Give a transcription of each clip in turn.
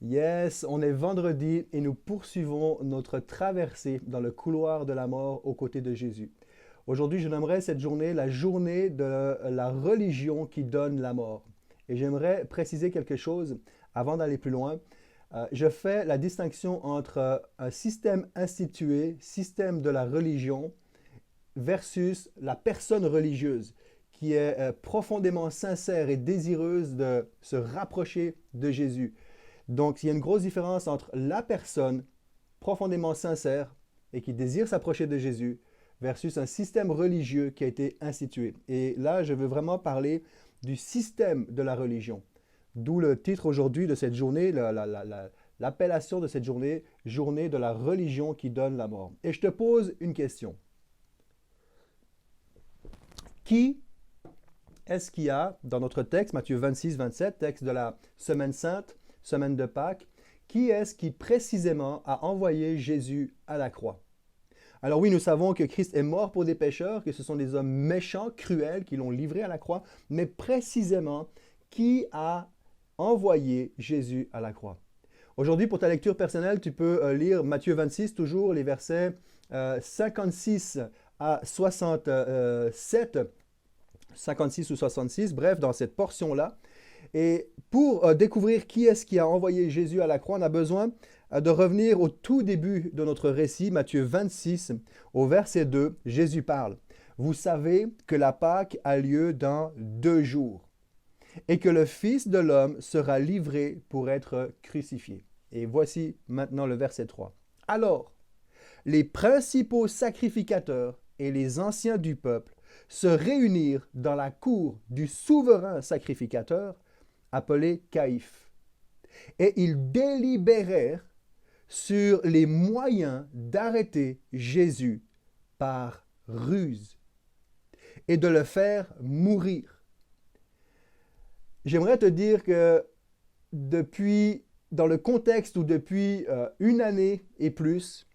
Yes, on est vendredi et nous poursuivons notre traversée dans le couloir de la mort aux côtés de Jésus. Aujourd'hui, je nommerai cette journée la journée de la religion qui donne la mort. Et j'aimerais préciser quelque chose avant d'aller plus loin. Je fais la distinction entre un système institué, système de la religion, versus la personne religieuse qui est profondément sincère et désireuse de se rapprocher de Jésus. Donc, il y a une grosse différence entre la personne profondément sincère et qui désire s'approcher de Jésus versus un système religieux qui a été institué. Et là, je veux vraiment parler du système de la religion. D'où le titre aujourd'hui de cette journée, l'appellation de cette journée, journée de la religion qui donne la mort. Et je te pose une question. Qui est-ce qu'il y a dans notre texte, Matthieu 26, 27, texte de la semaine sainte, semaine de Pâques, qui est-ce qui précisément a envoyé Jésus à la croix? Alors oui, nous savons que Christ est mort pour des pécheurs, que ce sont des hommes méchants, cruels, qui l'ont livré à la croix, mais précisément, qui a envoyé Jésus à la croix? Aujourd'hui, pour ta lecture personnelle, tu peux lire Matthieu 26, toujours les versets 56 à 67, 56 ou 66, bref, dans cette portion-là. Et pour découvrir qui est-ce qui a envoyé Jésus à la croix, on a besoin de revenir au tout début de notre récit, Matthieu 26, au verset 2, Jésus parle. Vous savez que la Pâque a lieu dans 2 jours et que le Fils de l'homme sera livré pour être crucifié. Et voici maintenant le verset 3. Alors, les principaux sacrificateurs et les anciens du peuple se réunirent dans la cour du souverain sacrificateur appelé Caïphe. Et ils délibérèrent sur les moyens d'arrêter Jésus par ruse et de le faire mourir. J'aimerais te dire que dans le contexte où depuis une année et plus,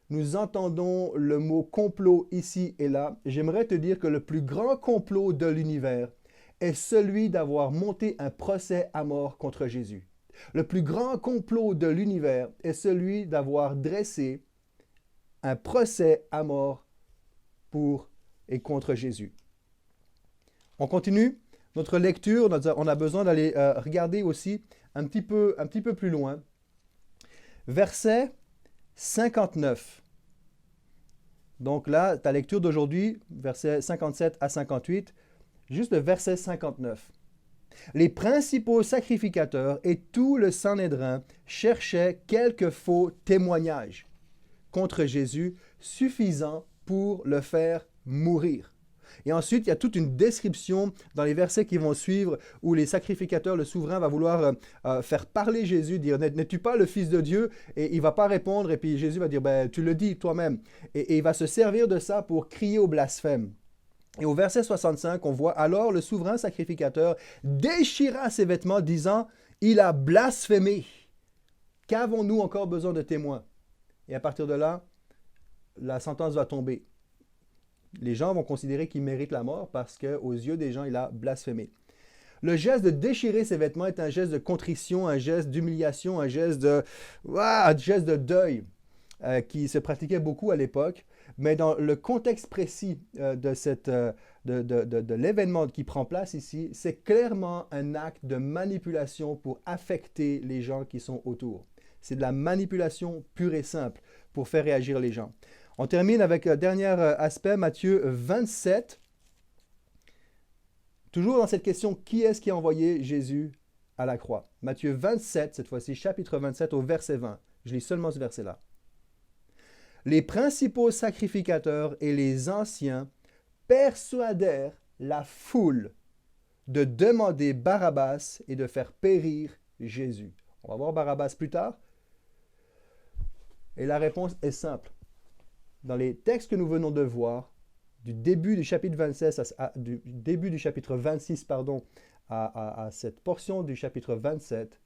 nous entendons le mot complot ici et là, j'aimerais te dire que le plus grand complot de l'univers est celui d'avoir monté un procès à mort contre Jésus. Le plus grand complot de l'univers est celui d'avoir dressé un procès à mort pour et contre Jésus. On continue notre lecture, on a besoin d'aller regarder aussi un petit peu plus loin. Verset 59. Donc là, ta lecture d'aujourd'hui, versets 57 à 58, juste le verset 59. Les principaux sacrificateurs et tout le Sanhédrin cherchaient quelques faux témoignages contre Jésus suffisants pour le faire mourir. Et ensuite, il y a toute une description dans les versets qui vont suivre où les sacrificateurs, le souverain va vouloir faire parler Jésus, dire « N'es-tu pas le Fils de Dieu ?» Et il ne va pas répondre et puis Jésus va dire « Tu le dis toi-même. » Et il va se servir de ça pour crier au blasphème. Et au verset 65, on voit « Alors le souverain sacrificateur déchira ses vêtements disant « Il a blasphémé. Qu'avons-nous encore besoin de témoins? » Et à partir de là, la sentence va tomber. Les gens vont considérer qu'il mérite la mort parce qu'aux yeux des gens, il a blasphémé. Le geste de déchirer ses vêtements est un geste de contrition, un geste d'humiliation, un geste de deuil qui se pratiquait beaucoup à l'époque. Mais dans le contexte précis de l'événement qui prend place ici, c'est clairement un acte de manipulation pour affecter les gens qui sont autour. C'est de la manipulation pure et simple pour faire réagir les gens. On termine avec le dernier aspect, Matthieu 27. Toujours dans cette question, qui est-ce qui a envoyé Jésus à la croix? Matthieu 27, cette fois-ci, chapitre 27 au verset 20. Je lis seulement ce verset-là. Les principaux sacrificateurs et les anciens persuadèrent la foule de demander Barabbas et de faire périr Jésus. On va voir Barabbas plus tard. Et la réponse est simple. Dans les textes que nous venons de voir, du début du chapitre 26 à cette portion du chapitre 27,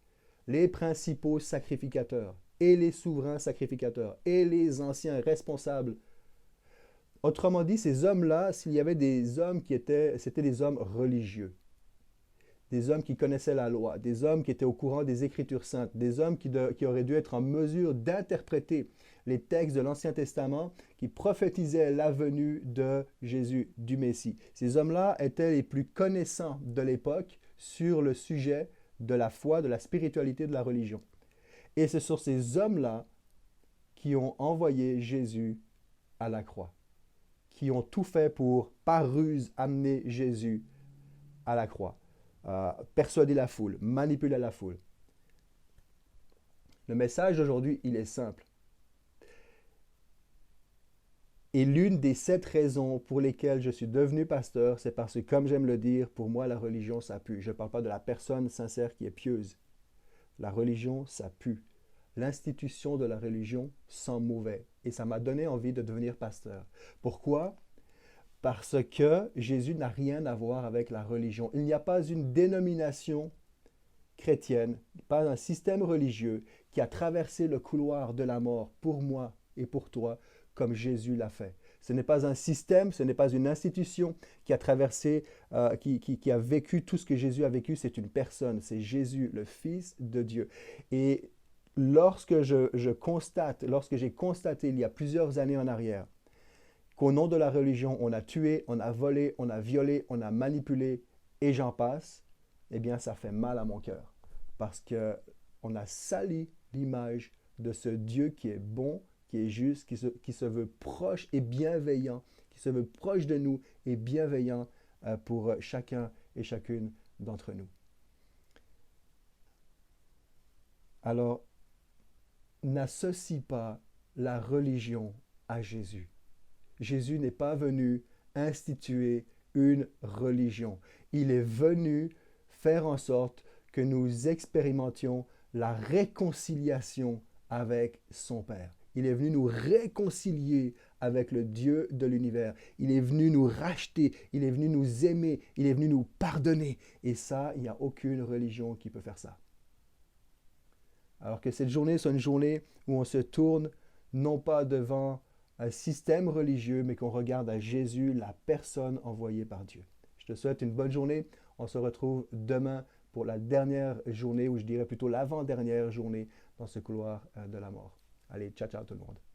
les principaux sacrificateurs et les souverains sacrificateurs et les anciens responsables. Autrement dit, ces hommes-là, s'il y avait des hommes c'était des hommes religieux. des hommes qui connaissaient la loi, des hommes qui étaient au courant des Écritures saintes, des hommes qui auraient dû être en mesure d'interpréter les textes de l'Ancien Testament qui prophétisaient la venue de Jésus, du Messie. Ces hommes-là étaient les plus connaissants de l'époque sur le sujet de la foi, de la spiritualité, de la religion. Et ce sont ces hommes-là qui ont envoyé Jésus à la croix, qui ont tout fait pour, par ruse, amener Jésus à la croix, persuader la foule, manipuler la foule. Le message d'aujourd'hui, il est simple. Et l'une des 7 raisons pour lesquelles je suis devenu pasteur, c'est parce que, comme j'aime le dire, pour moi, la religion, ça pue. Je ne parle pas de la personne sincère qui est pieuse. La religion, ça pue. L'institution de la religion sent mauvais. Et ça m'a donné envie de devenir pasteur. Pourquoi? Parce que Jésus n'a rien à voir avec la religion. Il n'y a pas une dénomination chrétienne, pas un système religieux qui a traversé le couloir de la mort pour moi et pour toi comme Jésus l'a fait. Ce n'est pas un système, ce n'est pas une institution qui a traversé, qui a vécu tout ce que Jésus a vécu, c'est une personne, c'est Jésus, le Fils de Dieu. Et lorsque j'ai constaté il y a plusieurs années en arrière qu'au nom de la religion, on a tué, on a volé, on a violé, on a manipulé, et j'en passe, eh bien, ça fait mal à mon cœur. Parce qu'on a sali l'image de ce Dieu qui est bon, qui est juste, qui se veut proche et bienveillant, qui se veut proche de nous et bienveillant pour chacun et chacune d'entre nous. Alors, n'associe pas la religion à Jésus. Jésus n'est pas venu instituer une religion. Il est venu faire en sorte que nous expérimentions la réconciliation avec son Père. Il est venu nous réconcilier avec le Dieu de l'univers. Il est venu nous racheter, il est venu nous aimer, il est venu nous pardonner. Et ça, il n'y a aucune religion qui peut faire ça. Alors que cette journée soit une journée où on se tourne non pas devant un système religieux, mais qu'on regarde à Jésus, la personne envoyée par Dieu. Je te souhaite une bonne journée. On se retrouve demain pour la dernière journée, ou je dirais plutôt l'avant-dernière journée dans ce couloir de la mort. Allez, ciao, ciao tout le monde.